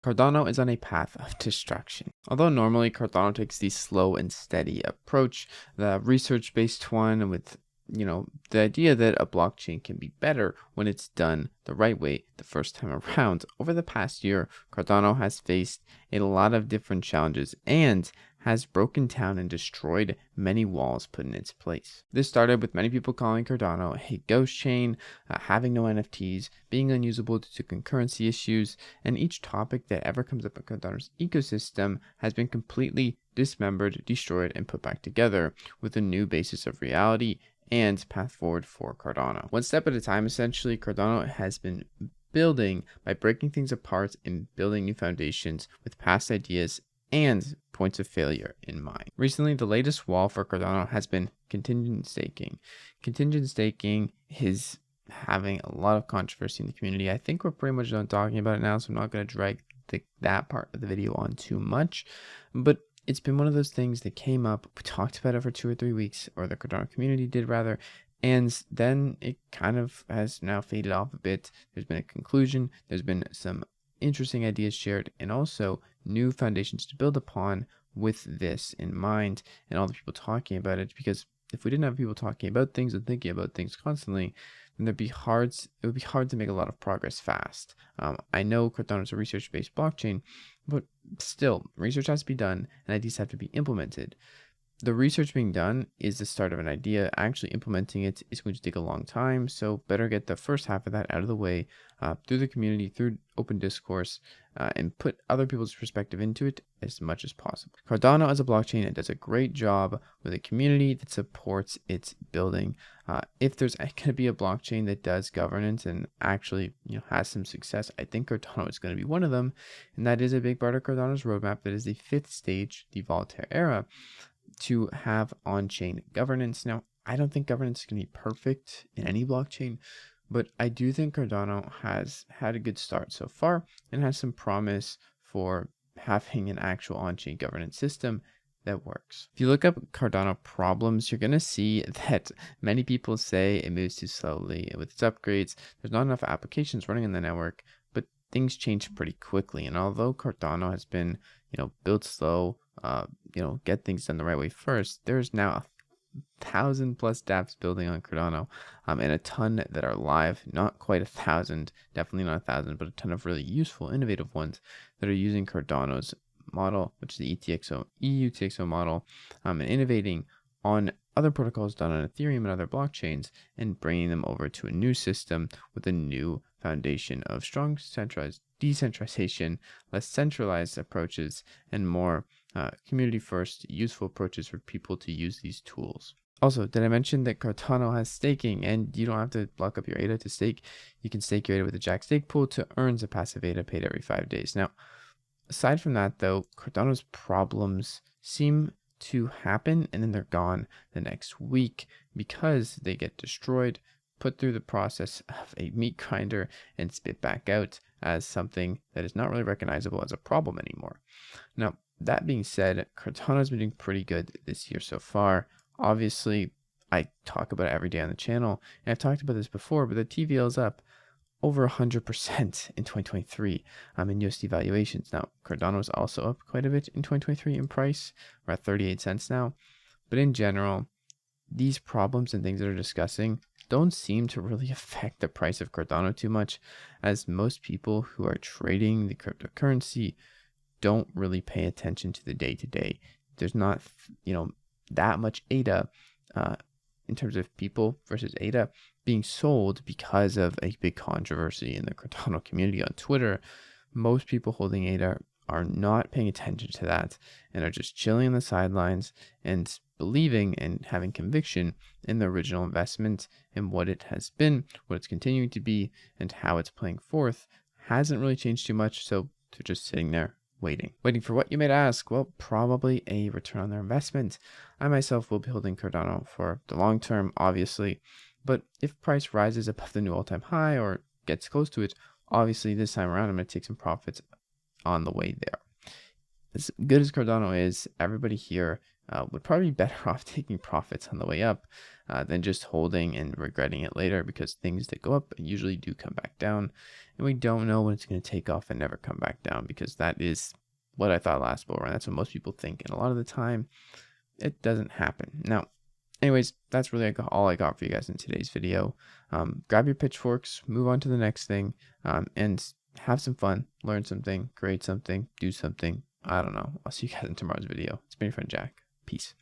Cardano is on a path of destruction. Although normally Cardano takes the slow and steady approach, the research-based one with the idea that a blockchain can be better when it's done the right way the first time around. Over the past year, Cardano has faced a lot of different challenges and has broken down and destroyed many walls put in its place. This started with many people calling Cardano a ghost chain, having no NFTs, being unusable due to concurrency issues, and each topic that ever comes up in Cardano's ecosystem has been completely dismembered, destroyed, and put back together with a new basis of reality and path forward for Cardano. One step at a time, essentially, Cardano has been building by breaking things apart and building new foundations with past ideas and points of failure in mind. Recently, the latest wall for Cardano has been contingent staking. Contingent staking is having a lot of controversy in the community. I think we're pretty much done talking about it now, so I'm not going to drag that part of the video on too much. But it's been one of those things that came up. We talked about it for 2 or 3 weeks, or the Cardano community did rather, and then it kind of has now faded off a bit. There's been a conclusion. There's been some interesting ideas shared, and also new foundations to build upon with this in mind, and all the people talking about it. Because if we didn't have people talking about things and thinking about things constantly, then it would be hard to make a lot of progress fast. I know Cardano is a research-based blockchain, but still, research has to be done and ideas have to be implemented. The research being done is the start of an idea. Actually implementing it is going to take a long time, so better get the first half of that out of the way through the community, through open discourse, and put other people's perspective into it as much as possible. Cardano as a blockchain, it does a great job with a community that supports its building. If there's going to be a blockchain that does governance and actually has some success, I think Cardano is going to be one of them, and that is a big part of Cardano's roadmap. That is the 5th stage, the Voltaire era, to have on-chain governance. Now, I don't think governance is going to be perfect in any blockchain, but I do think Cardano has had a good start so far and has some promise for having an actual on-chain governance system that works. If you look up Cardano problems, you're going to see that many people say it moves too slowly with its upgrades. There's not enough applications running on the network, but things change pretty quickly. And although Cardano has been, built slow, get things done the right way first, there's now 1,000+ dApps building on Cardano, and a ton that are live. Not quite 1,000, definitely not 1,000, but a ton of really useful, innovative ones that are using Cardano's model, which is the EUTXO model, and innovating on other protocols done on Ethereum and other blockchains, and bringing them over to a new system with a new foundation of strong decentralization, less centralized approaches, and more community first, useful approaches for people to use these tools. Also, did I mention that Cardano has staking, and you don't have to lock up your ADA to stake? You can stake your ADA with a Jack stake pool to earn a passive ADA paid every 5 days. Now, aside from that though, Cardano's problems seem to happen and then they're gone the next week because they get destroyed, put through the process of a meat grinder, and spit back out as something that is not really recognizable as a problem anymore. Now, that being said, Cardano has been doing pretty good this year so far. Obviously, I talk about it every day on the channel, and I've talked about this before, but the TVL is up over 100% in 2023 in USD valuations. Now, Cardano is also up quite a bit in 2023 in price. We're at 38 cents now. But in general, these problems and things that are discussing don't seem to really affect the price of Cardano too much, as most people who are trading the cryptocurrency don't really pay attention to the day-to-day. There's not, that much ADA in terms of people versus ADA being sold because of a big controversy in the Cardano community on Twitter. Most people holding ADA are not paying attention to that and are just chilling on the sidelines and believing and having conviction in the original investment and what it has been, what it's continuing to be, and how it's playing forth hasn't really changed too much. So they're just sitting there waiting for what, you might ask? Well, probably a return on their investment. I myself will be holding Cardano for the long term, obviously, but if price rises above the new all-time high or gets close to it, obviously this time around I'm going to take some profits on the way there. As good as Cardano is, everybody here would probably be better off taking profits on the way up than just holding and regretting it later, because things that go up usually do come back down, and we don't know when it's going to take off and never come back down, because that is what I thought last bull run. That's what most people think, and a lot of the time it doesn't happen. Now, anyways, that's really all I got for you guys in today's video. Grab your pitchforks, move on to the next thing, and have some fun, learn something, create something, do something. I don't know. I'll see you guys in tomorrow's video. It's been your friend Jack. Peace.